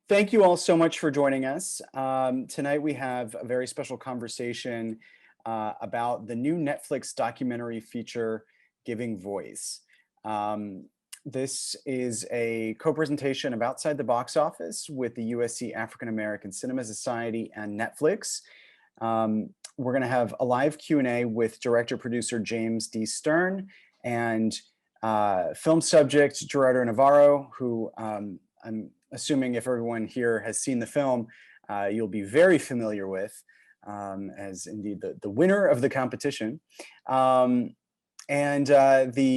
Thank you all so much for joining us. Tonight we have a very special conversation about the new Netflix documentary feature, Giving Voice. This is a co-presentation of Outside the Box Office with the USC African American Cinema Society and Netflix. We're going to have a live Q&A with director-producer James D. Stern and film subject Gerardo Navarro, who I'm assuming if everyone here has seen the film, you'll be very familiar with, as indeed the winner of the competition. The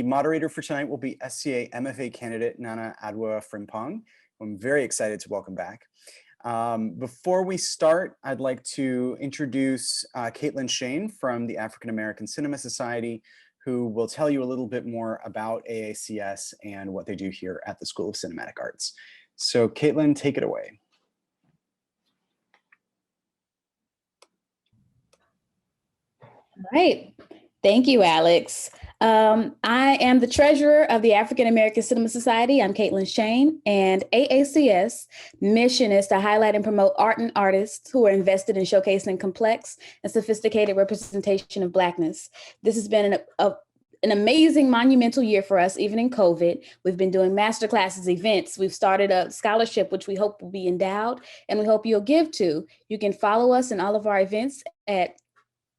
moderator for tonight will be SCA MFA candidate Nana Adwoa Frimpong, who I'm very excited to welcome back. Before we start, I'd like to introduce Caitlyn Shane from the African American Cinema Society, who will tell you a little bit more about AACS and what they do here at the School of Cinematic Arts. So Caitlyn, take it away. All right. Thank you, Alex. I am the treasurer of the African American Cinema Society. I'm Caitlyn Shane, and AACS mission is to highlight and promote art and artists who are invested in showcasing complex and sophisticated representation of Blackness. This has been an amazing, monumental year for us, even in COVID. We've been doing masterclasses, events. We've started a scholarship, which we hope will be endowed, and we hope you'll give to. You can follow us in all of our events at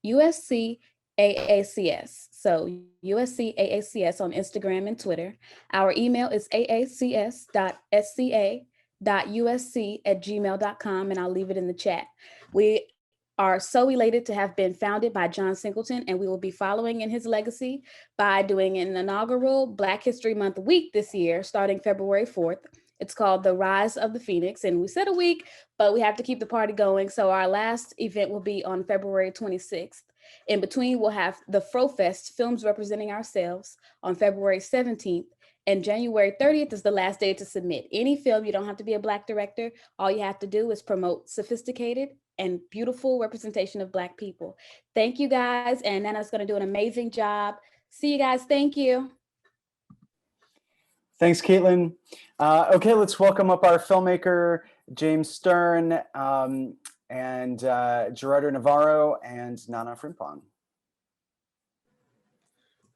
USC AACS. So USC AACS on Instagram and Twitter. Our email is aacs.sca.usc@gmail.com, and I'll leave it in the chat. We are so elated to have been founded by John Singleton, and we will be following in his legacy by doing an inaugural Black History Month week this year, starting February 4th. It's called The Rise of the Phoenix, and we said a week, but we have to keep the party going. So our last event will be on February 26th. In between, we'll have the FroFest, Films Representing Ourselves, on February 17th. And January 30th is the last day to submit any film. You don't have to be a Black director. All you have to do is promote sophisticated and beautiful representation of Black people. Thank you guys. And Nana's going to do an amazing job. See you guys. Thank you. Thanks, Caitlyn. Okay, let's welcome up our filmmaker, James Stern, and Gerardo Navarro and Nana Frimpong.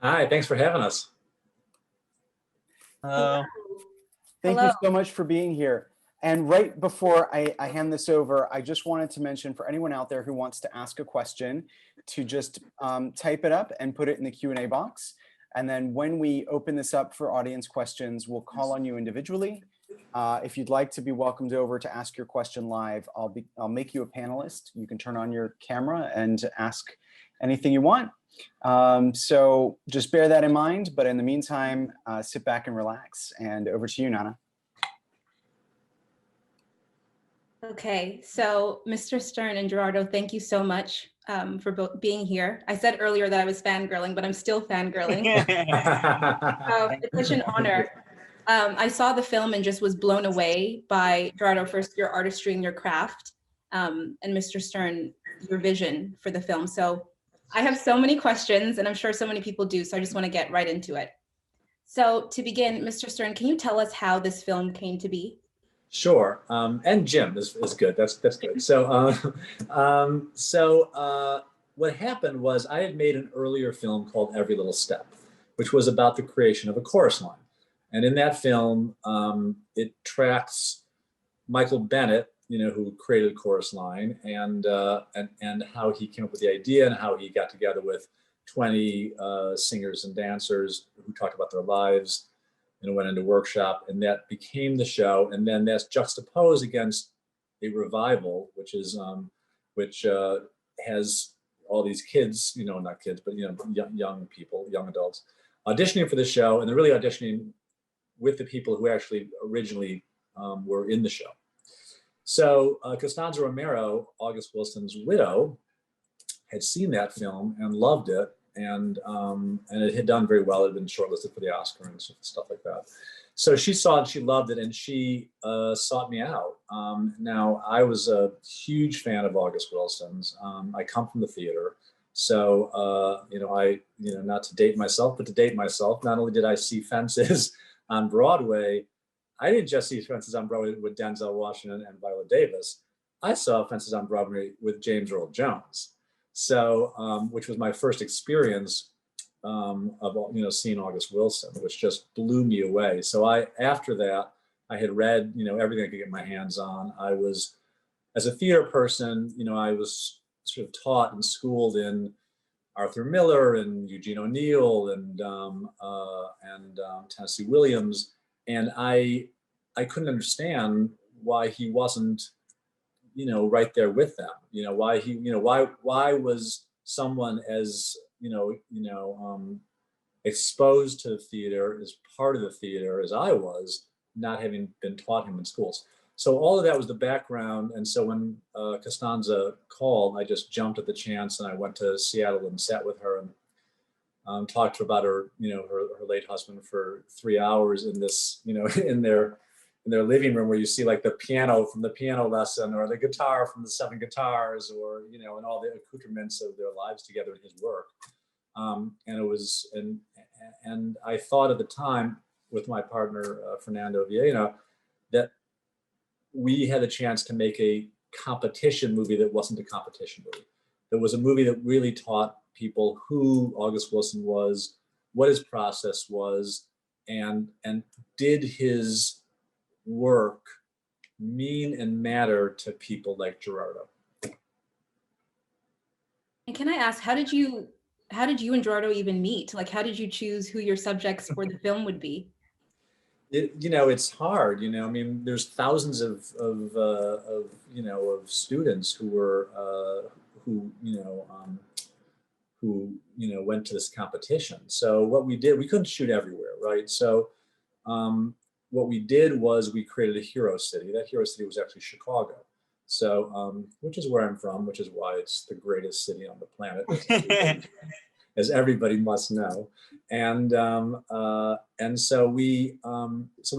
Hi, thanks for having us. Thank you so much for being here. And right before I hand this over, I just wanted to mention for anyone out there who wants to ask a question to just type it up and put it in the Q&A box. And then when we open this up for audience questions, we'll call on you individually. If you'd like to be welcomed over to ask your question live, I'll make you a panelist. You can turn on your camera and ask anything you want. So just bear that in mind. But in the meantime, sit back and relax. And over to you, Nana. Okay, so Mr. Stern and Gerardo, thank you so much for both being here. I said earlier that I was fangirling, but I'm still fangirling. It's such an honor. I saw the film and just was blown away by, Gerardo, first your artistry and your craft, and Mr. Stern, your vision for the film. So I have so many questions, and I'm sure so many people do, so I just want to get right into it. So to begin, Mr. Stern, can you tell us how this film came to be? Sure, and Jim is good. That's good. So, what happened was I had made an earlier film called Every Little Step, which was about the creation of a chorus line. And in that film, it tracks Michael Bennett, who created Chorus Line, and how he came up with the idea and how he got together with 20 singers and dancers who talked about their lives and went into workshop, and that became the show. And then that's juxtaposed against a revival, which has all these kids, not kids, but young people, young adults, auditioning for the show, and they're really auditioning with the people who actually originally were in the show. So Costanza Romero, August Wilson's widow, had seen that film and loved it, and it had done very well. It had been shortlisted for the Oscar and stuff like that. So she saw it, she loved it, and she sought me out. Now, I was a huge fan of August Wilson's. I come from the theater. So, not to date myself, but to date myself, not only did I see Fences on Broadway, I didn't just see Fences on Broadway with Denzel Washington and Viola Davis. I saw Fences on Broadway with James Earl Jones. So, which was my first experience of, you know, seeing August Wilson, which just blew me away. So after that, I had read, you know, everything I could get my hands on. I was, as a theater person, you know, I was sort of taught and schooled in Arthur Miller and Eugene O'Neill and Tennessee Williams, and I couldn't understand why he wasn't, you know, right there with them. You know, why he, you know, why was someone as, exposed to the theater, as part of the theater as I was, not having been taught him in schools. So all of that was the background. And so when Costanza called, I just jumped at the chance, and I went to Seattle and sat with her and talked to her about her, you know, her late husband for 3 hours in this, you know, in their living room, where you see like the piano from the piano lesson, or the guitar from the 7 guitars, or, you know, and all the accoutrements of their lives together in his work. And it was, and I thought at the time with my partner, Fernando Villena, that we had a chance to make a competition movie that wasn't a competition movie. It was a movie that really taught people who August Wilson was, what his process was, and did his work mean and matter to people like Gerardo. And can I ask, how did you and Gerardo even meet? Like, how did you choose who your subjects for the film would be? You know, it's hard. You know, I mean, there's thousands of students who were who went to this competition. So what we did, we couldn't shoot everywhere, right? So what we did was we created a hero city. That hero city was actually Chicago. So, which is where I'm from, which is why it's the greatest city on the planet, as everybody must know. And so we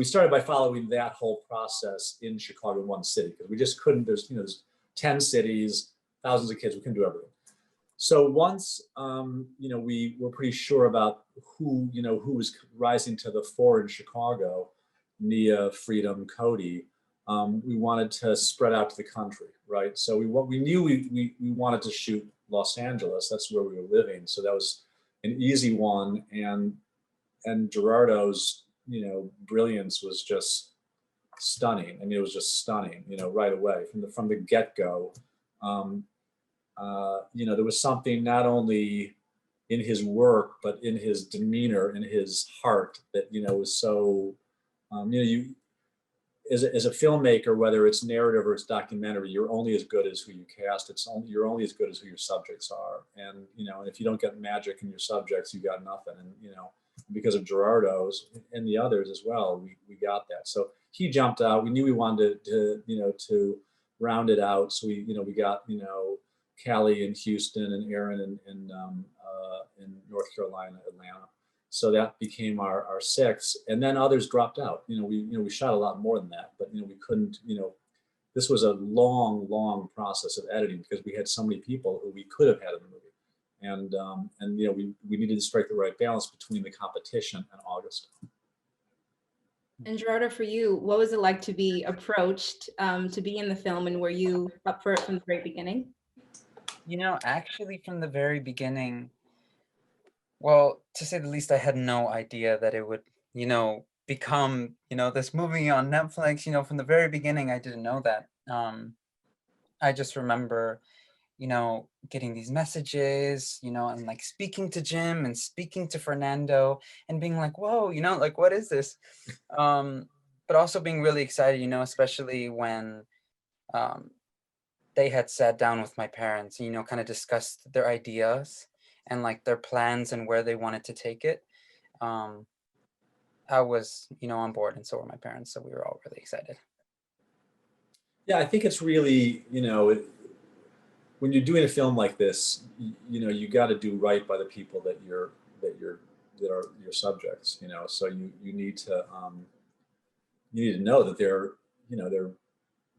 started by following that whole process in Chicago in one city, because we just couldn't. There's 10 cities, thousands of kids. We couldn't do everything. So once we were pretty sure about who was rising to the fore in Chicago, Nia, Freedom, Cody. We wanted to spread out to the country, right? So we knew we wanted to shoot Los Angeles. That's where we were living. So that was an easy one. And Gerardo's, brilliance was just stunning. I mean, it was just stunning, right away from the get-go. There was something not only in his work, but in his demeanor, in his heart, that, was so, as a filmmaker, whether it's narrative or it's documentary, you're only as good as who you cast. You're only as good as who your subjects are. And, if you don't get magic in your subjects, you got nothing. And, because of Gerardo's and the others as well, we got that. So he jumped out. We knew we wanted to round it out. So we got, Callie in Houston and Aaron in North Carolina, Atlanta. So that became our 6, and then others dropped out. We shot a lot more than that, but we couldn't. This was a long process of editing, because we had so many people who we could have had in the movie, and we needed to strike the right balance between the competition and August. And Gerardo, for you, what was it like to be approached to be in the film, and were you up for it from the very beginning? Actually, from the very beginning, well, to say the least, I had no idea that it would, become, this movie on Netflix. From the very beginning, I didn't know that. I just remember, getting these messages, and like speaking to Jim and speaking to Fernando and being like, whoa, like, what is this? But also being really excited, especially when they had sat down with my parents, kind of discussed their ideas and like their plans and where they wanted to take it. I was, on board, and so were my parents. So we were all really excited. Yeah, I think it's really, when you're doing a film like this, you got to do right by the people that are your subjects. So you need to know that they're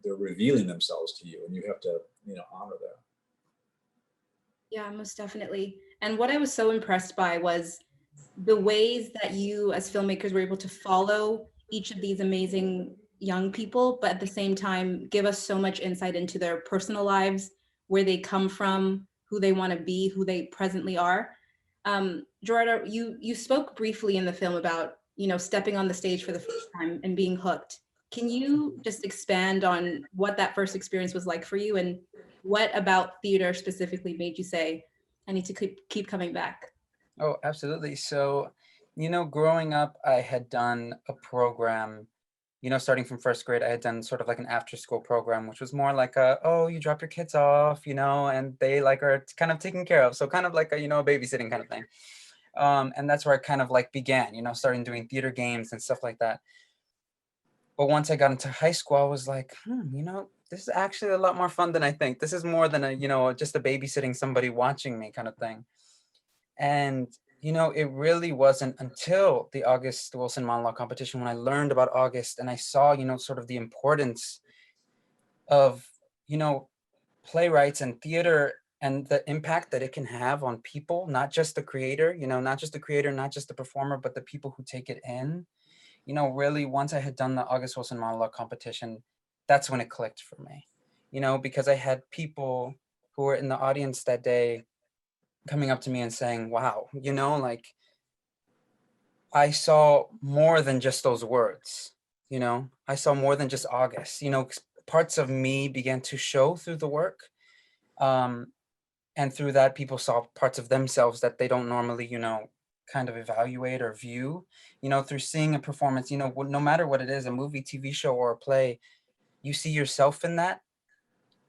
revealing themselves to you, and you have to honor that. Yeah, most definitely. And what I was so impressed by was the ways that you as filmmakers were able to follow each of these amazing young people, but at the same time, give us so much insight into their personal lives, where they come from, who they want to be, who they presently are. Gerardo, you spoke briefly in the film about, stepping on the stage for the first time and being hooked. Can you just expand on what that first experience was like for you, and what about theater specifically made you say, I need to keep coming back? Oh, absolutely. So, growing up, I had done a program, starting from first grade, I had done sort of like an after school program, which was more like oh, you drop your kids off, and they like are kind of taken care of. So kind of like a babysitting kind of thing. And that's where I kind of like began, starting doing theater games and stuff like that. But once I got into high school, I was like, this is actually a lot more fun than I think. This is more than just a babysitting somebody watching me kind of thing. And, it really wasn't until the August Wilson Monologue Competition when I learned about August and I saw, sort of the importance of, playwrights and theater and the impact that it can have on people, not just the creator, not just the creator, not just the performer, but the people who take it in. Really, once I had done the August Wilson Monologue Competition, that's when it clicked for me, because I had people who were in the audience that day coming up to me and saying, wow, like I saw more than just those words, I saw more than just August, parts of me began to show through the work. And through that, people saw parts of themselves that they don't normally, kind of evaluate or view, through seeing a performance, no matter what it is, a movie, TV show, or a play, you see yourself in that.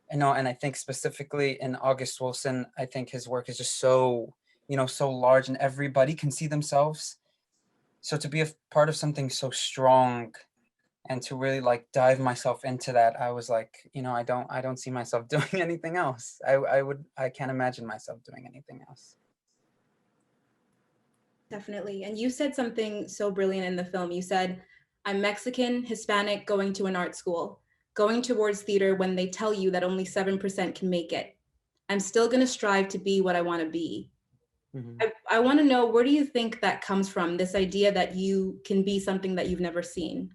And I think specifically in August Wilson, I think his work is just so, so large and everybody can see themselves. So to be a part of something so strong and to really like dive myself into that, I was like, I don't see myself doing anything else. I can't imagine myself doing anything else. Definitely. And you said something so brilliant in the film. You said, I'm Mexican, Hispanic, going to an art school, going towards theater when they tell you that only 7% can make it. I'm still going to strive to be what I want to be. Mm-hmm. I want to know, where do you think that comes from, this idea that you can be something that you've never seen?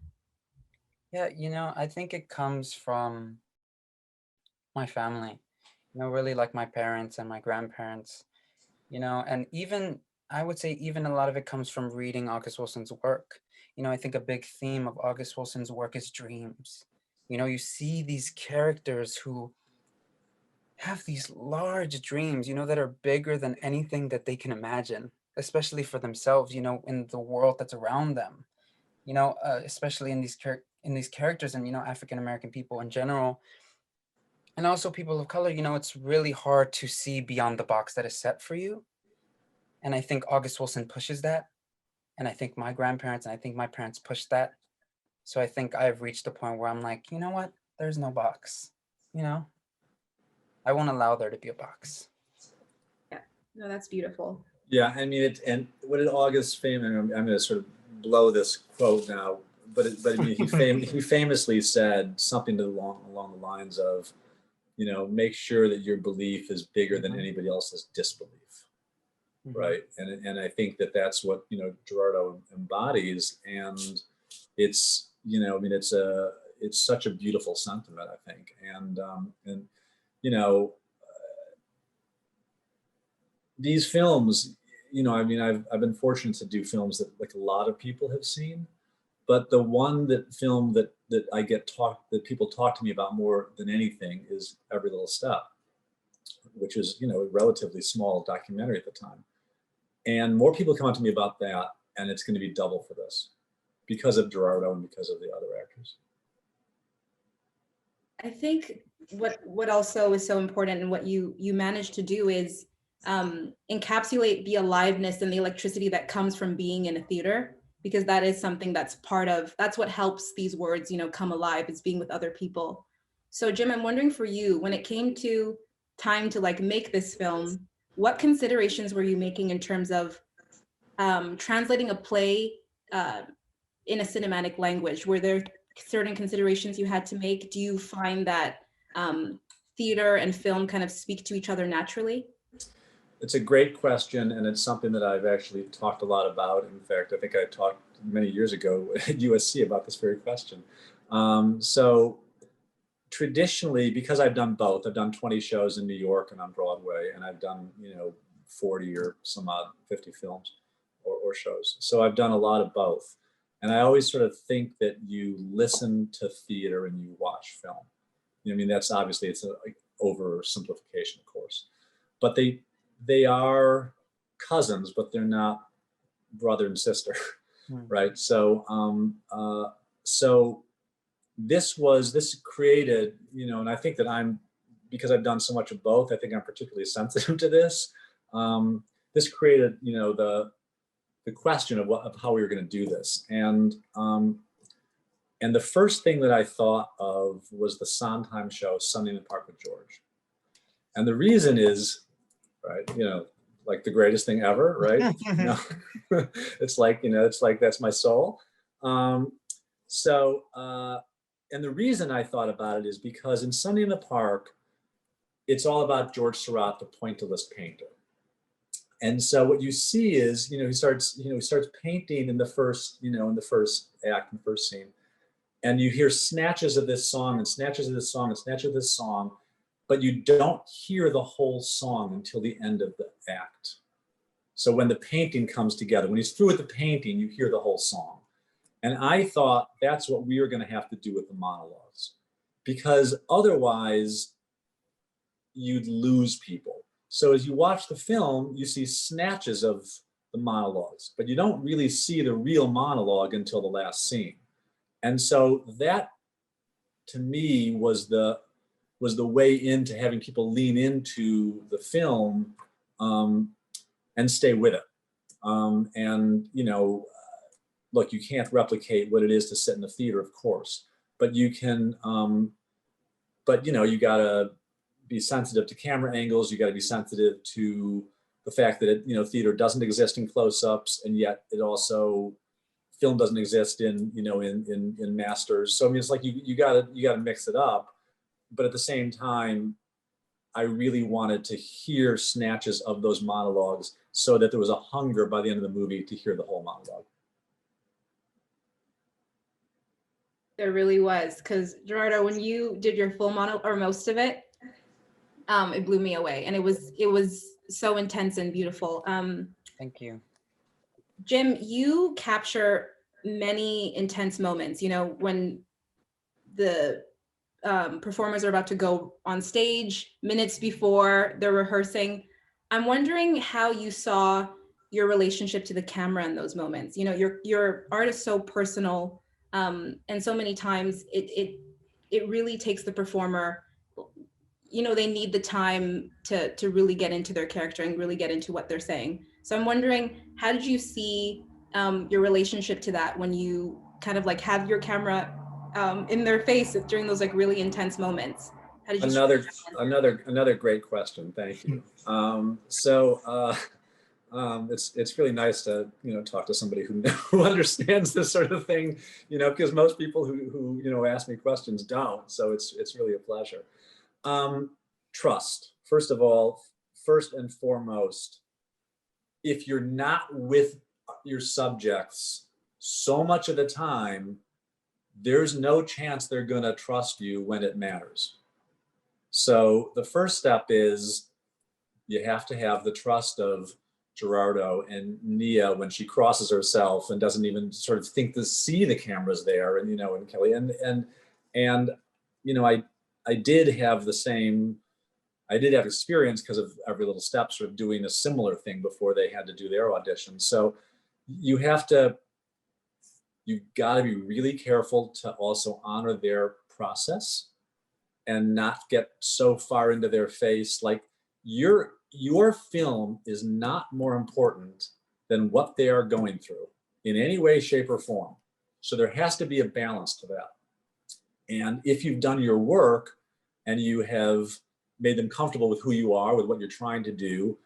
Yeah, I think it comes from my family, really like my parents and my grandparents, and even, I would say even a lot of it comes from reading August Wilson's work. I think a big theme of August Wilson's work is dreams. You see these characters who have these large dreams, that are bigger than anything that they can imagine, especially for themselves, in the world that's around them, especially in these characters and, African American people in general. And also people of color, it's really hard to see beyond the box that is set for you. And I think August Wilson pushes that. And I think my grandparents and I think my parents pushed that. So I think I've reached a point where I'm like, you know what? There's no box, I won't allow there to be a box. Yeah, no, that's beautiful. Yeah, I mean, and what did August I'm going to sort of blow this quote now, but I mean, he famously said something along the lines of, make sure that your belief is bigger than anybody else's disbelief. Mm-hmm. Right. And I think that's what, Gerardo embodies. And it's, it's such a beautiful sentiment, I think. And these films, I mean, I've been fortunate to do films that like a lot of people have seen, but the film that that people talk to me about more than anything is Every Little Step, which is, a relatively small documentary at the time. And more people come up to me about that, and it's going to be double for this because of Gerardo and because of the other actors. I think what also is so important and what you managed to do is encapsulate the aliveness and the electricity that comes from being in a theater, because that is something that's that's what helps these words, come alive, is being with other people. So Jim, I'm wondering for you, when it came to time to like make this film, what considerations were you making in terms of translating a play in a cinematic language? Were there certain considerations you had to make? Do you find that theater and film kind of speak to each other naturally? It's a great question, and it's something that I've actually talked a lot about. In fact, I think I talked many years ago at USC about this very question. So traditionally, because I've done both, I've done 20 shows in New York and on Broadway, and I've done, 40 or some odd 50 films or shows. So I've done a lot of both. And I always sort of think that you listen to theater and you watch film. I mean, that's obviously, it's an oversimplification, of course, but they are cousins, but they're not brother and sister, right? So, so this created, and I think that because I've done so much of both, I think I'm particularly sensitive to this. This created, the question of how we were going to do this, and the first thing that I thought of was the Sondheim show, Sunday in the Park with George, and the reason is, right, like the greatest thing ever, right? It's like, that's my soul. And the reason I thought about it is because in Sunday in the Park, it's all about George Seurat, the pointillist painter. And so what you see is, he starts painting in the first, in the first act, in the first scene, and you hear snatches of this song and snatches of this song and snatches of this song, but you don't hear the whole song until the end of the act. So when the painting comes together, when he's through with the painting, you hear the whole song. And I thought that's what we were going to have to do with the monologues, because otherwise you'd lose people. So as you watch the film, you see snatches of the monologues, but you don't really see the real monologue until the last scene. And so that, to me, was the way into having people lean into the film and stay with it. Look, you can't replicate what it is to sit in the theater, of course, but you can, you gotta be sensitive to camera angles. You gotta be sensitive to the fact that theater doesn't exist in close-ups, and yet it also, film doesn't exist in masters. So I mean, it's like you gotta mix it up, but at the same time, I really wanted to hear snatches of those monologues so that there was a hunger by the end of the movie to hear the whole monologue. There really was, because Gerardo, when you did your full monologue, or most of it, it blew me away, and it was so intense and beautiful. Thank you. Jim, you capture many intense moments, when the performers are about to go on stage, minutes before they're rehearsing. I'm wondering how you saw your relationship to the camera in those moments. Your art is so personal, and so many times it really takes the performer, they need the time to really get into their character and really get into what they're saying. So I'm wondering, how did you see your relationship to that when you kind of like have your camera in their face during those like really intense moments? How did you another great question, thank you. It's really nice to talk to somebody who understands this sort of thing, because most people who ask me questions don't. So it's really a pleasure. Trust, first of all, first and foremost. If you're not with your subjects so much of the time, there's no chance they're going to trust you when it matters. So the first step is you have to have the trust of Gerardo and Nia when she crosses herself and doesn't even sort of think to see the cameras there, and and Kelly and I did have the same. I did have experience because of Every Little Step sort of doing a similar thing before they had to do their audition. So you've got to be really careful to also honor their process and not get so far into their face. Like your film is not more important than what they are going through in any way, shape, or form. So there has to be a balance to that. And if you've done your work and you have made them comfortable with who you are, with what you're trying to do,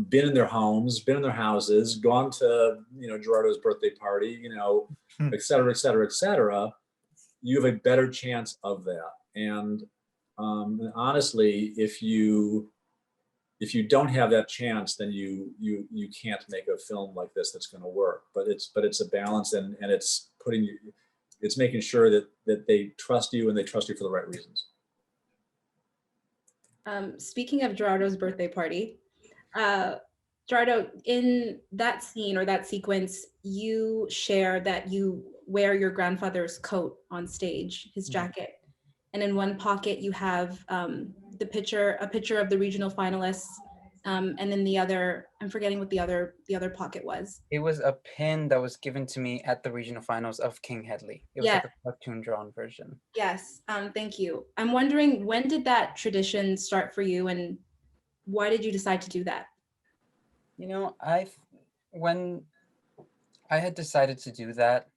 been in their homes, been in their houses, gone to Gerardo's birthday party, et cetera, et cetera, et cetera, you have a better chance of that. And honestly, if you if you don't have that chance, then you can't make a film like this that's going to work. But it's a balance, and it's it's making sure that they trust you, and they trust you for the right reasons. Speaking of Gerardo's birthday party, Gerardo, in that scene or that sequence, you share that you wear your grandfather's coat on stage, his jacket, and in one pocket you have a picture of the regional finalists, and then the other, I'm forgetting what the other pocket was. It was a pin that was given to me at the regional finals of King Hedley. It was like a cartoon drawn version. Yes, thank you. I'm wondering, when did that tradition start for you, and why did you decide to do that? You know, when I had decided to do that,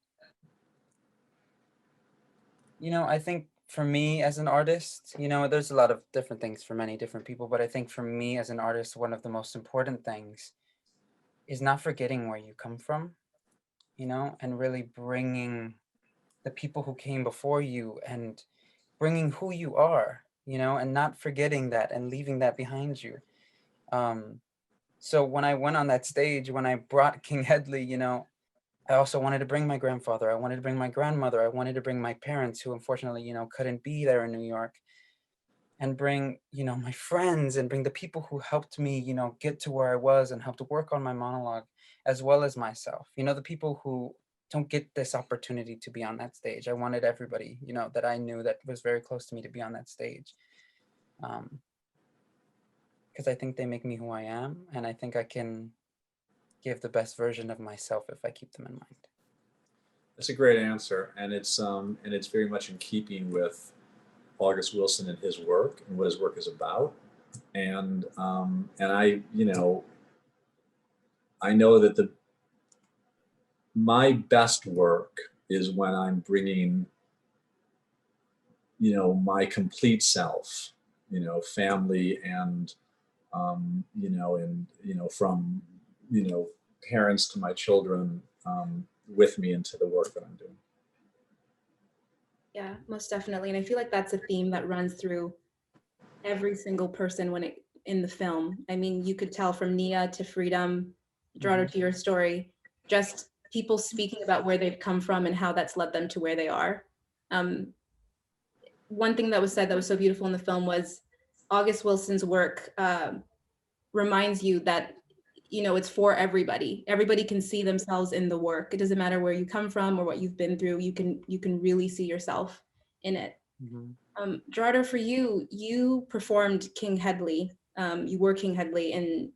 you know, I think for me as an artist, you know, there's a lot of different things for many different people, but I think for me as an artist, one of the most important things is not forgetting where you come from, you know, and really bringing the people who came before you and bringing who you are, you know, and not forgetting that and leaving that behind you. So when I went on that stage, when I brought King Hedley, you know, I also wanted to bring my grandfather. I wanted to bring my grandmother. I wanted to bring my parents, who unfortunately, you know, couldn't be there in New York, and bring, you know, my friends, and bring the people who helped me, you know, get to where I was and helped to work on my monologue, as well as myself. You know, the people who don't get this opportunity to be on that stage. I wanted everybody, you know, that I knew that was very close to me to be on that stage. Because I think they make me who I am, and I think I can give the best version of myself if I keep them in mind. That's a great answer, and it's very much in keeping with August Wilson and his work and what his work is about. And I, you know, I know that my best work is when I'm bringing, you know, my complete self, you know, family and, you know, and, you know, from, you know, parents to my children, with me into the work that I'm doing. Yeah, most definitely. And I feel like that's a theme that runs through every single person in the film. I mean, you could tell from Nia to Freedom, Gerardo to your story, just people speaking about where they've come from and how that's led them to where they are. One thing that was said that was so beautiful in the film was August Wilson's work reminds you that, you know, it's for everybody. Everybody can see themselves in the work. It doesn't matter where you come from or what you've been through. You can really see yourself in it. Gerardo, for you, you performed King Hedley. You were King Hedley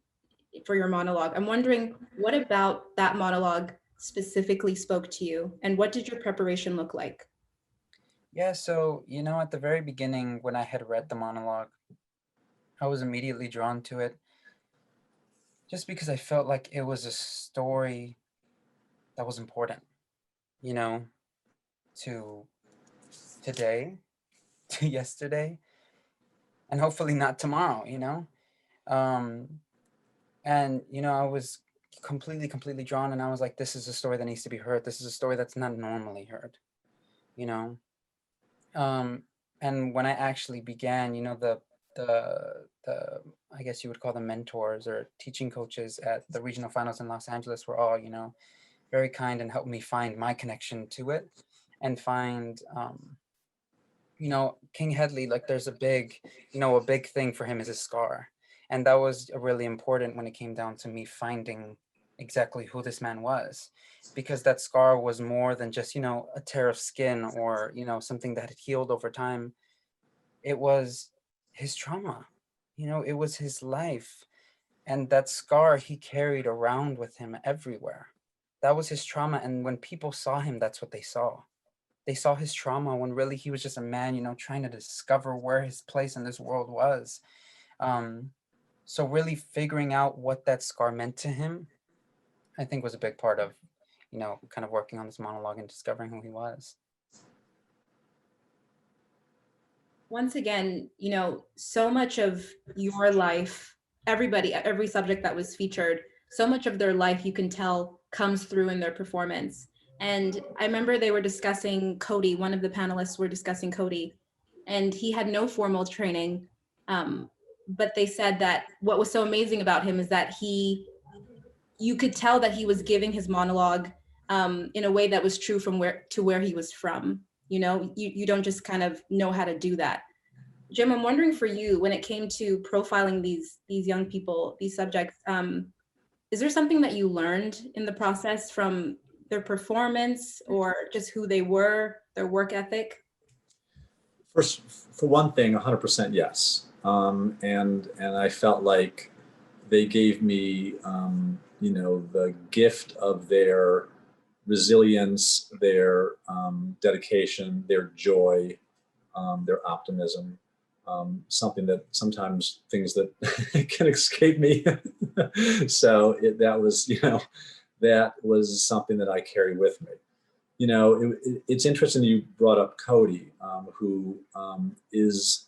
for your monologue. I'm wondering, what about that monologue specifically spoke to you, and what did your preparation look like? Yeah, so, you know, at the very beginning, when I had read the monologue, I was immediately drawn to it, just because I felt like it was a story that was important, you know, to today, to yesterday, and hopefully not tomorrow, you know? And, you know, I was completely drawn, and I was like, this is a story that needs to be heard. This is a story that's not normally heard, you know? And when I actually began, you know, the I guess you would call them mentors or teaching coaches at the regional finals in Los Angeles were all, you know, very kind and helped me find my connection to it and find, you know, King Hedley, like there's a big thing for him is his scar. And that was really important when it came down to me finding exactly who this man was, because that scar was more than just, you know, a tear of skin or, you know, something that had healed over time. It was his trauma, you know, it was his life. And that scar he carried around with him everywhere. That was his trauma. And when people saw him, that's what they saw. They saw his trauma when really he was just a man, you know, trying to discover where his place in this world was. So really figuring out what that scar meant to him, I think was a big part of, you know, kind of working on this monologue and discovering who he was. Once again, you know, so much of your life, every subject that was featured, so much of their life you can tell comes through in their performance. And I remember they were discussing Cody, one of the panelists were discussing Cody, and he had no formal training. but they said that what was so amazing about him is that you could tell that he was giving his monologue in a way that was true from where he was from. You know, you don't just kind of know how to do that. Jim, I'm wondering for you, when it came to profiling these young people, these subjects, is there something that you learned in the process from their performance or just who they were, their work ethic? First, for one thing, 100% yes. And I felt like they gave me, the gift of their resilience, their dedication, their joy, their optimism. Something that sometimes things that can escape me. So that was something that I carry with me. It's interesting you brought up Cody, who is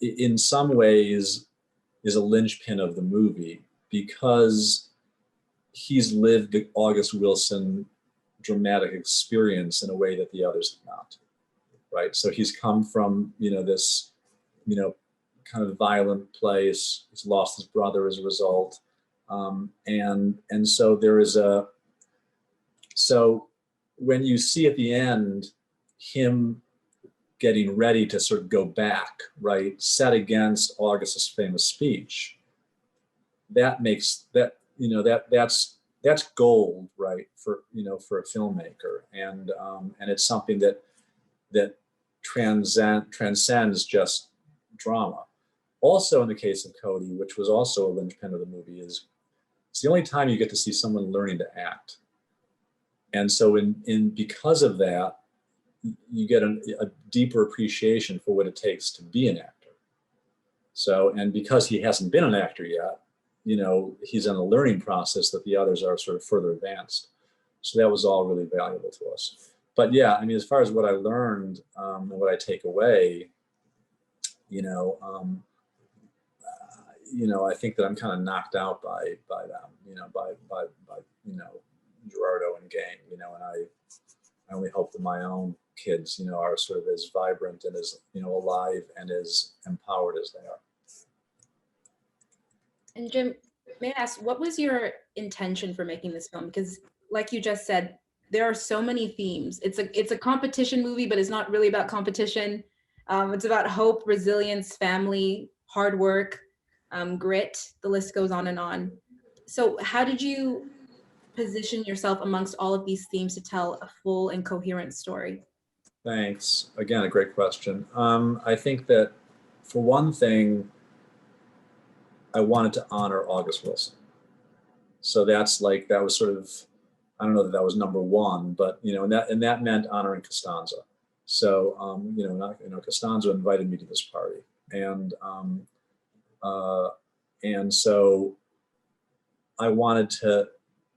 in some ways is a linchpin of the movie because he's lived the August Wilson dramatic experience in a way that the others have not. Right. So he's come from, this, kind of violent place. He's lost his brother as a result. And so so when you see at the end, him getting ready to sort of go back, right, set against August's famous speech, that makes that's gold, right, for a filmmaker. And it's something that transcends just drama. Also, in the case of Cody, which was also a linchpin of the movie, it's the only time you get to see someone learning to act. And so because of that, you get a deeper appreciation for what it takes to be an actor. So, and because he hasn't been an actor yet, he's in a learning process that the others are sort of further advanced. So that was all really valuable to us. But yeah, I mean, as far as what I learned and what I take away, I think that I'm kind of knocked out by them, by Gerardo and gang, and I only hope that my own kids, are sort of as vibrant and as, alive and as empowered as they are. And Jim, may I ask, what was your intention for making this film? Because like you just said, there are so many themes. It's a competition movie, but it's not really about competition. It's about hope, resilience, family, hard work, grit, the list goes on and on. So how did you position yourself amongst all of these themes to tell a full and coherent story? Thanks. Again, a great question. I think that for one thing, I wanted to honor August Wilson. So that was sort of, I don't know that was number one, but and that meant honoring Costanza. So Costanza invited me to this party, and so I wanted to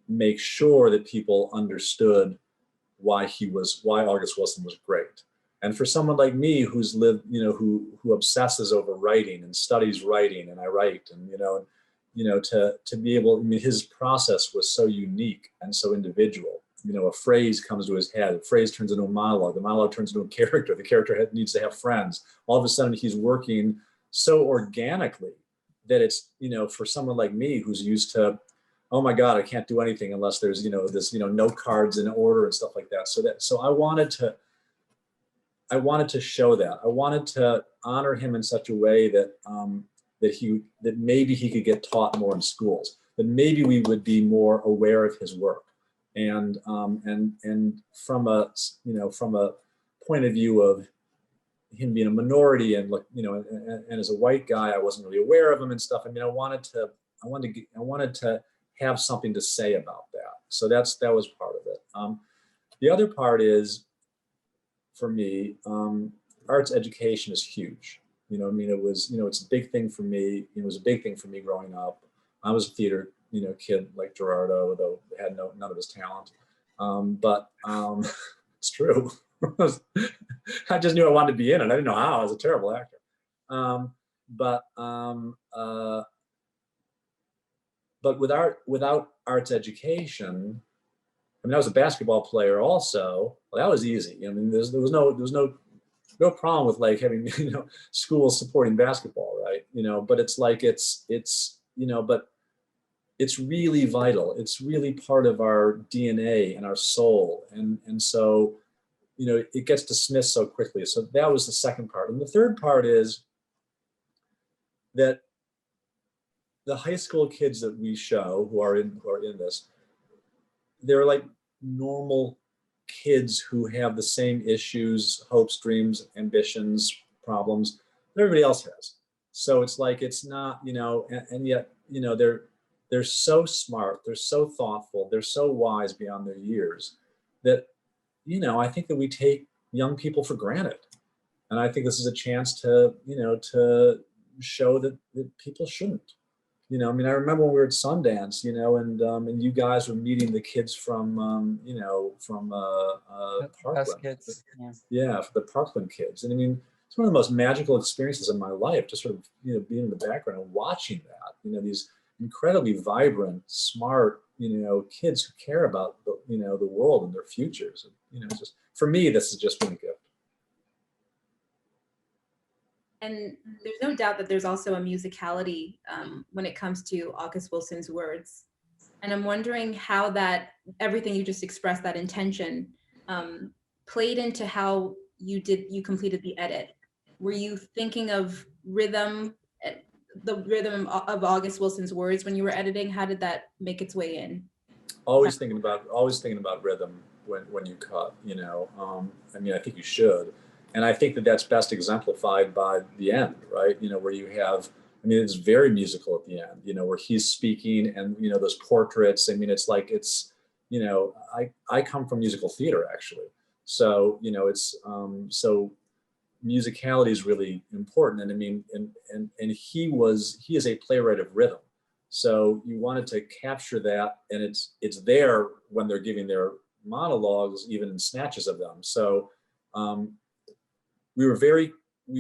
make sure that people understood why August Wilson was great. And for someone like me who's lived, who obsesses over writing and studies writing, and I write, and to be able, his process was so unique and so individual. A phrase comes to his head, a phrase turns into a monologue, the monologue turns into a character, the character needs to have friends. All of a sudden he's working so organically that it's, for someone like me who's used to, oh my God, I can't do anything unless there's, this, note cards in order and stuff like that. So I wanted to show that. I wanted to honor him in such a way that that maybe he could get taught more in schools, that maybe we would be more aware of his work. And from a point of view of him being a minority and and as a white guy, I wasn't really aware of him and stuff. I wanted to have something to say about that. So that was part of it. The other part is, for me, arts education is huge. It was, it's a big thing for me. It was a big thing for me growing up. I was a theater, kid like Gerardo, though had none of his talent. But it's true. I just knew I wanted to be in it. I didn't know how. I was a terrible actor. But without arts education, I was a basketball player also. Well, that was easy. There was no no problem with like having, schools supporting basketball, right? But it's like, but it's really vital. It's really part of our DNA and our soul. And so, it gets dismissed so quickly. So that was the second part. And the third part is that the high school kids that we show who are in this, they're like normal kids who have the same issues, hopes, dreams, ambitions, problems that everybody else has. So it's like, it's not, and yet, they're so smart, they're so thoughtful, they're so wise beyond their years that, I think that we take young people for granted. And I think this is a chance to, to show that people shouldn't. I remember when we were at Sundance, and you guys were meeting the kids from, Parkland. Kids. Yeah, for the Parkland kids. And it's one of the most magical experiences of my life, to sort of, being in the background and watching that, these incredibly vibrant, smart, kids who care about the world and their futures. And, just, for me, this has just been a gift. And there's no doubt that there's also a musicality when it comes to August Wilson's words. And I'm wondering how that, everything you just expressed, that intention, played into how you completed the edit. Were you thinking of rhythm, the rhythm of August Wilson's words when you were editing? How did that make its way in? Always thinking about rhythm when you cut, I think you should. And I think that that's best exemplified by the end, right? Where you have, it's very musical at the end, where he's speaking and, those portraits. It's like, I come from musical theater, actually. So, so musicality is really important. And he is a playwright of rhythm. So you wanted to capture that, and it's there when they're giving their monologues, even in snatches of them. So, we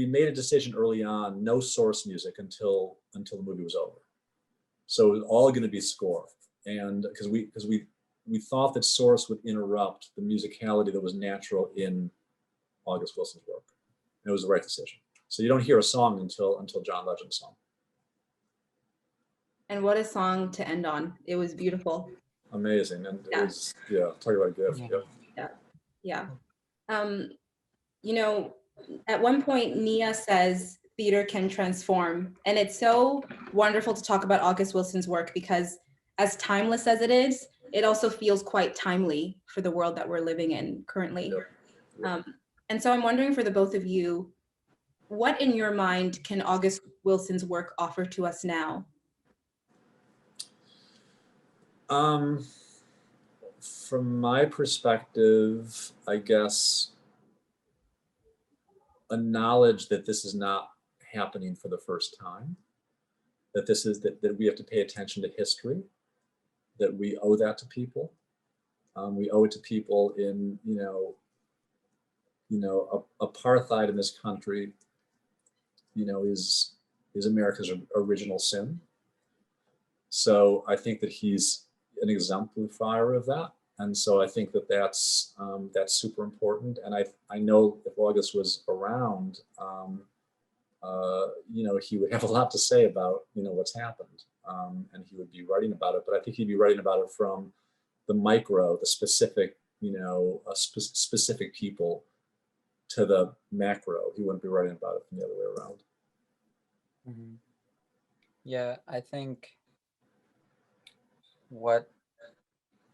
made a decision early on, no source music until the movie was over. So it was all going to be score. And because we thought that source would interrupt the musicality that was natural in August Wilson's work. And it was the right decision. So you don't hear a song until John Legend's song. And what a song to end on. It was beautiful. Amazing. And it was, talk about a gift. Yeah. At one point, Nia says theater can transform. And it's so wonderful to talk about August Wilson's work, because as timeless as it is, it also feels quite timely for the world that we're living in currently. And so I'm wondering, for the both of you, what in your mind can August Wilson's work offer to us now? From my perspective, I guess, a knowledge that this is not happening for the first time, that that we have to pay attention to history, that we owe that to people. We owe it to people in, apartheid in this country, is America's original sin. So I think that he's an exemplifier of that. And so I think that that's super important. And I know if August was around, he would have a lot to say about, what's happened. And he would be writing about it, but I think he'd be writing about it from the micro, the specific, specific people, to the macro. He wouldn't be writing about it from the other way around. Mm-hmm. Yeah, I think what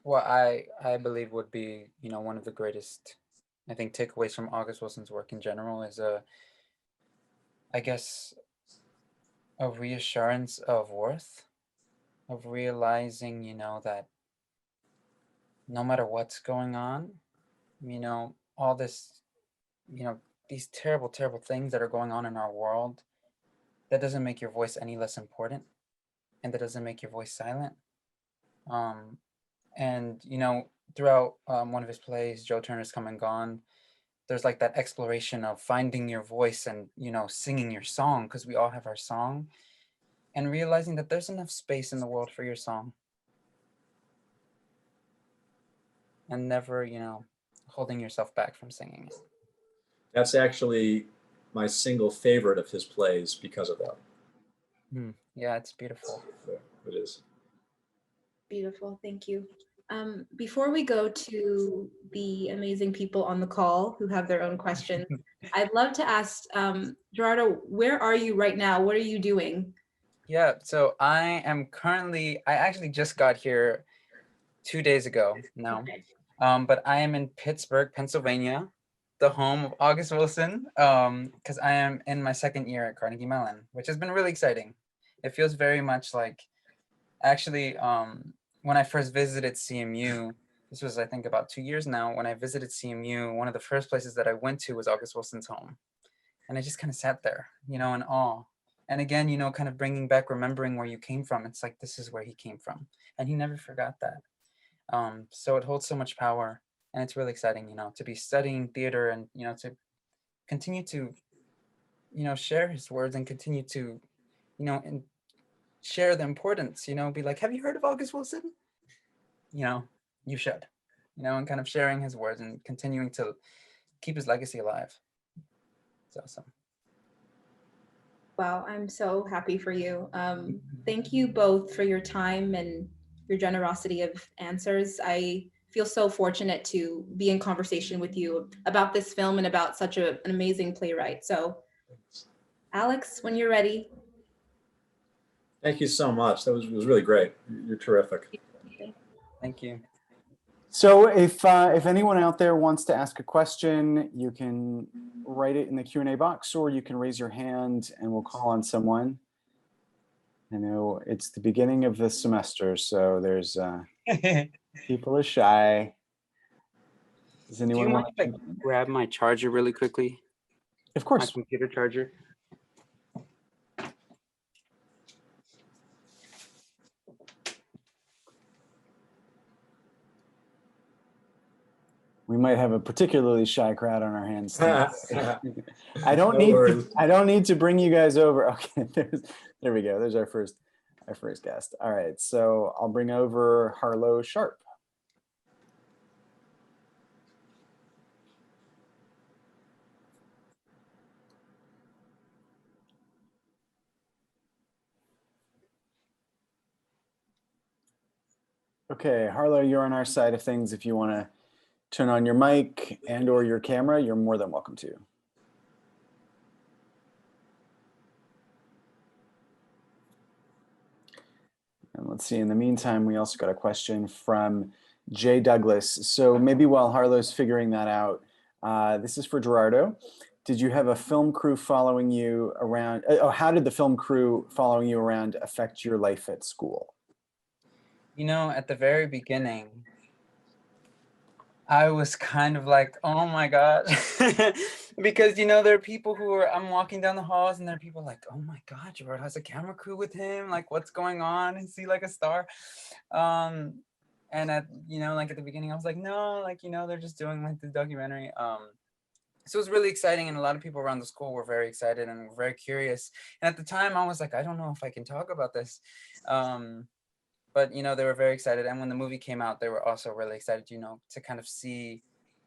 I believe would be, one of the greatest, I think, takeaways from August Wilson's work in general is I guess, a reassurance of worth, of realizing, that no matter what's going on, all this, these terrible, terrible things that are going on in our world, that doesn't make your voice any less important, and that doesn't make your voice silent. And, throughout one of his plays, Joe Turner's Come and Gone, there's like that exploration of finding your voice and, singing your song, because we all have our song, and realizing that there's enough space in the world for your song. And never, holding yourself back from singing it. That's actually my single favorite of his plays because of that. Yeah, it's beautiful. Yeah, it is. Beautiful, thank you. Before we go to the amazing people on the call who have their own questions, I'd love to ask Gerardo, where are you right now? What are you doing? Yeah, so I actually just got here 2 days ago now. Okay. But I am in Pittsburgh, Pennsylvania, the home of August Wilson, because I am in my second year at Carnegie Mellon, which has been really exciting. It feels very much like, actually, when I first visited CMU, this was, I think, about 2 years now, when I visited CMU, one of the first places that I went to was August Wilson's home. And I just kind of sat there, in awe. And again, kind of bringing back, remembering where you came from. It's like, this is where he came from. And he never forgot that. So it holds so much power, and it's really exciting, to be studying theater and, to continue to, share his words and continue to, and share the importance, be like, have you heard of August Wilson? You should, and kind of sharing his words and continuing to keep his legacy alive. It's awesome. Wow, I'm so happy for you. Thank you both for your time and your generosity of answers. I feel so fortunate to be in conversation with you about this film and about such an amazing playwright. So, Alex, when you're ready. Thank you so much. It was really great. You're terrific. Thank you. So if anyone out there wants to ask a question, you can write it in the Q&A box, or you can raise your hand and we'll call on someone. I know it's the beginning of the semester, so there's people are shy. Does anyone want to grab my charger really quickly? Of course. My computer charger. We might have a particularly shy crowd on our hands. I don't need to bring you guys over. Okay, there we go. There's our first guest. All right, so I'll bring over Harlow Sharp. Okay, Harlow, you're on our side of things. If you want to turn on your mic and or your camera, you're more than welcome to. And let's see, in the meantime, we also got a question from Jay Douglas. So maybe while Harlow's figuring that out, this is for Gerardo. Did you have a film crew following you around? How did the film crew following you around affect your life at school? At the very beginning, I was kind of like, oh my God, because, there are people I'm walking down the halls and there are people like, oh my God, Gerardo has a camera crew with him. Like, what's going on? Is he like a star? And at, like at the beginning, I was like, no, like, they're just doing like the documentary. So it was really exciting. And a lot of people around the school were very excited and were very curious. And at the time I was like, I don't know if I can talk about this. But, they were very excited. And when the movie came out, they were also really excited, to kind of see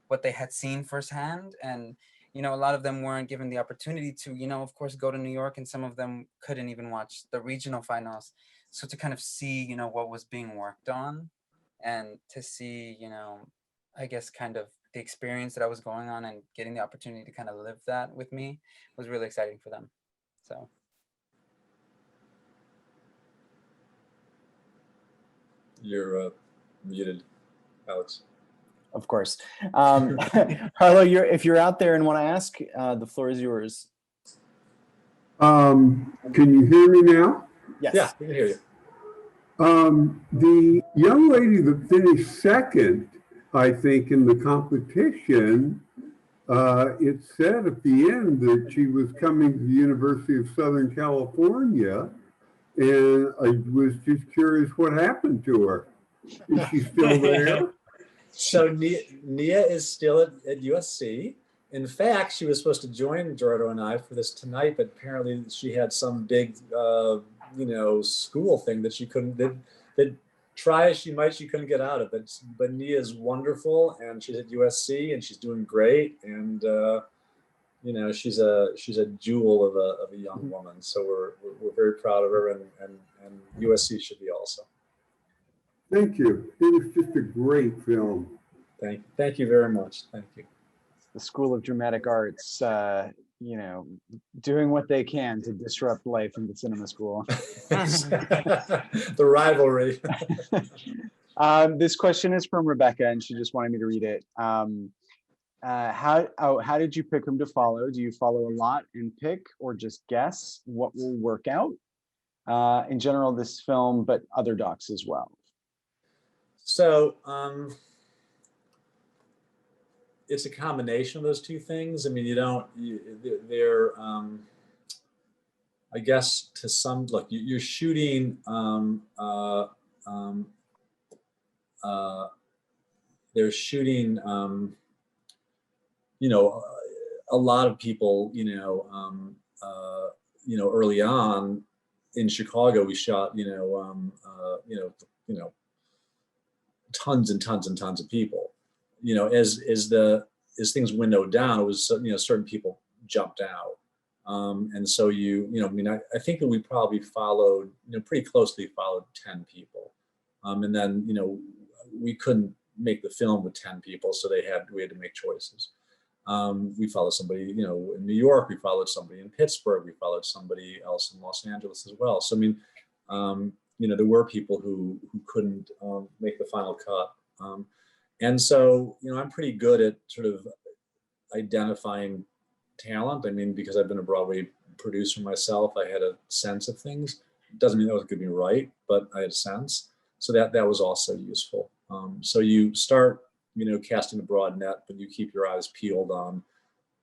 what they had seen firsthand. And, a lot of them weren't given the opportunity to, of course, go to New York, and some of them couldn't even watch the regional finals. So to kind of see, what was being worked on, and to see, I guess kind of the experience that I was going on and getting the opportunity to kind of live that with me was really exciting for them. So. You're muted, Alex. Of course. Harlow, if you're out there and want to ask, the floor is yours. Can you hear me now? Yes. Yeah, we can hear you. The young lady that finished second, I think, in the competition, it said at the end that she was coming to the University of Southern California. And I was just curious what happened to her. Is she still there? So Nia is still at USC. In fact, she was supposed to join Gerardo and I for this tonight, but apparently she had some big, school thing that she couldn't, that try as she might, she couldn't get out of it. But Nia is wonderful, and she's at USC, and she's doing great. And she's a jewel of a young woman. So we're very proud of her, and USC should be also. Thank you. It was just a great film. Thank you very much. Thank you. The School of Dramatic Arts, doing what they can to disrupt life in the cinema school. The rivalry. This question is from Rebecca, and she just wanted me to read it. How did you pick whom to follow? Do you follow a lot and pick, or just guess what will work out? In general, this film, but other docs as well. So it's a combination of those two things. I mean, they're I guess to some, look, you're shooting, they're shooting, a lot of people, early on in Chicago, we shot, tons and tons and tons of people. As things windowed down, it was, certain people jumped out. And so I think that we probably followed, pretty closely followed 10 people. And then, we couldn't make the film with 10 people, so we had to make choices. We followed somebody, in New York, we followed somebody in Pittsburgh, we followed somebody else in Los Angeles as well. So, there were people who couldn't make the final cut. And so, I'm pretty good at sort of identifying talent. Because I've been a Broadway producer myself, I had a sense of things. It doesn't mean that was going to be right, but I had a sense. So that was also useful. So you start, casting a broad net, but you keep your eyes peeled on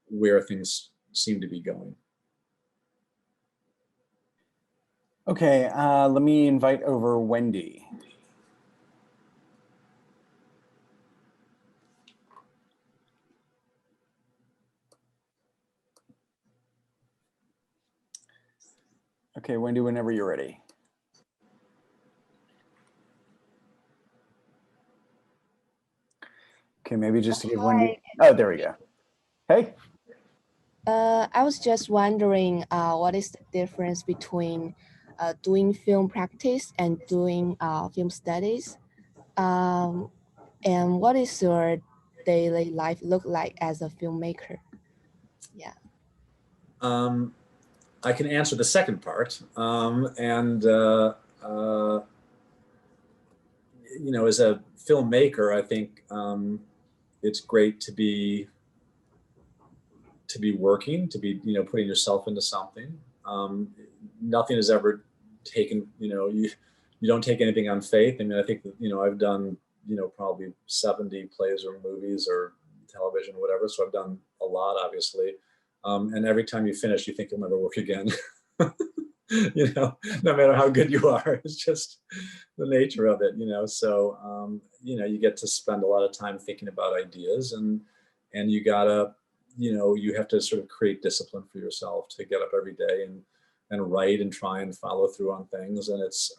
where things seem to be going. Okay, let me invite over Wendy. Okay, Wendy, whenever you're ready. Okay, maybe just to give Wendy. Oh, there we go. Hey. I was just wondering, what is the difference between doing film practice and doing film studies? And what is your daily life look like as a filmmaker? Yeah. I can answer the second part. As a filmmaker, I think it's great to be working, to be, putting yourself into something. Nothing is ever taken, you don't take anything on faith. I think that, I've done, probably 70 plays or movies or television, or whatever. So I've done a lot, obviously. And every time you finish, you think you'll never work again. No matter how good you are, it's just the nature of it, So, you get to spend a lot of time thinking about ideas, and you gotta, you have to sort of create discipline for yourself to get up every day and write and try and follow through on things. And it's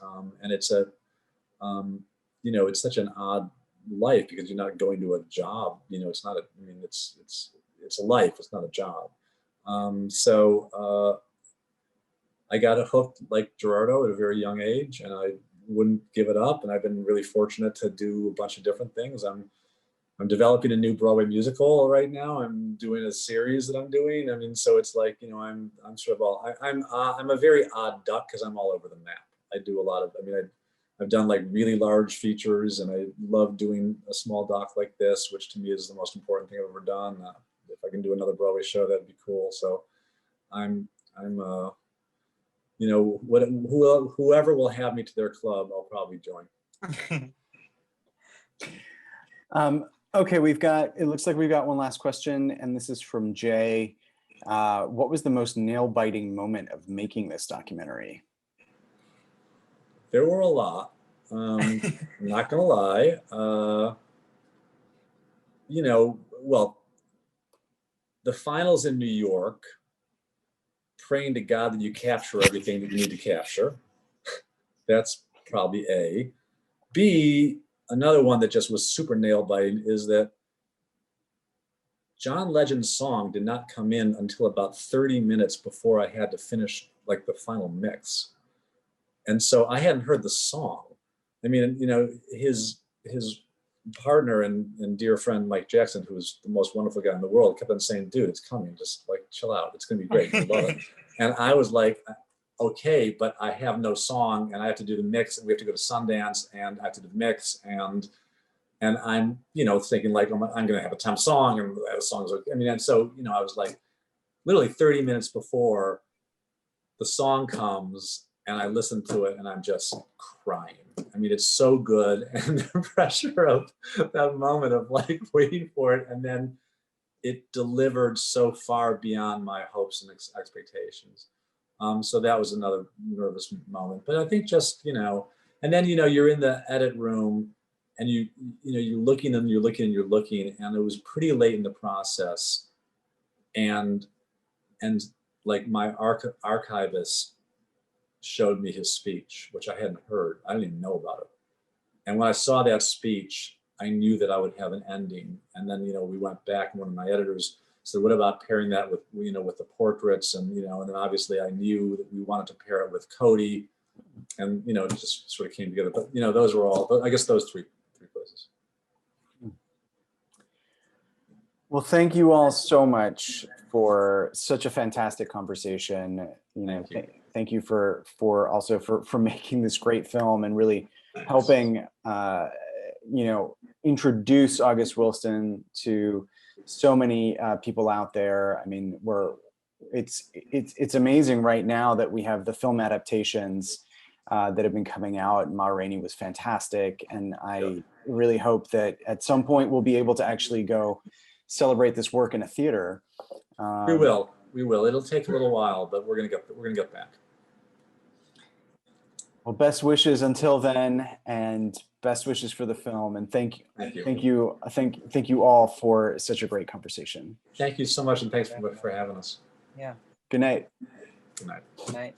such an odd life, because you're not going to a job, it's not it's a life, it's not a job. So I got hooked like Gerardo at a very young age, and I wouldn't give it up. And I've been really fortunate to do a bunch of different things. I'm developing a new Broadway musical right now. I'm doing a series that I'm doing. So it's like, I'm sort of I'm a very odd duck, because I'm all over the map. I do a lot of, I've done like really large features, and I love doing a small doc like this, which to me is the most important thing I've ever done. If I can do another Broadway show, that'd be cool. So whoever will have me to their club, I'll probably join. Okay, it looks like we've got one last question, and this is from Jay. What was the most nail-biting moment of making this documentary? There were a lot. I'm not gonna lie. Well, the finals in New York, praying to God that you capture everything that you need to capture. That's probably A. B, another one that just was super nail biting is that John Legend's song did not come in until about 30 minutes before I had to finish like the final mix. And so I hadn't heard the song. I mean, you know, his partner and dear friend Mike Jackson, who was the most wonderful guy in the world, kept on saying, dude, it's coming, just like chill out, it's gonna be great, you'll love it. And I was like, okay, but I have no song and I have to do the mix and we have to go to Sundance and I have to do the mix and I'm, you know, thinking like, I'm gonna have a temp song and the song's okay. I mean, and so, you know, I was like, literally 30 minutes before the song comes and I listen to it and I'm just crying. I mean, it's so good. And the pressure of that moment of like waiting for it. And then it delivered so far beyond my hopes and expectations. So that was another nervous moment. But I think just, you know, and then, you know, you're in the edit room and you know, you're looking and you're looking and you're looking, and it was pretty late in the process. And like my archivist showed me his speech, which I hadn't heard. I didn't even know about it. And when I saw that speech, I knew that I would have an ending. And then, you know, we went back and one of my editors said, what about pairing that with, you know, with the portraits? And, you know, and then obviously I knew that we wanted to pair it with Cody, and, you know, it just sort of came together. But, you know, those were all, I guess those three places. Well, thank you all so much for such a fantastic conversation. You know, thank you for also for making this great film and really helping, you know, introduce August Wilson to so many people out there. I mean, it's amazing right now that we have the film adaptations that have been coming out. Ma Rainey was fantastic, and I really hope that at some point we'll be able to actually go celebrate this work in a theater. We will. It'll take a little while, but we're gonna get back. Well, best wishes until then, and best wishes for the film. And thank you all for such a great conversation. Thank you so much, and thanks for having us. Yeah. Good night. Good night. Good night.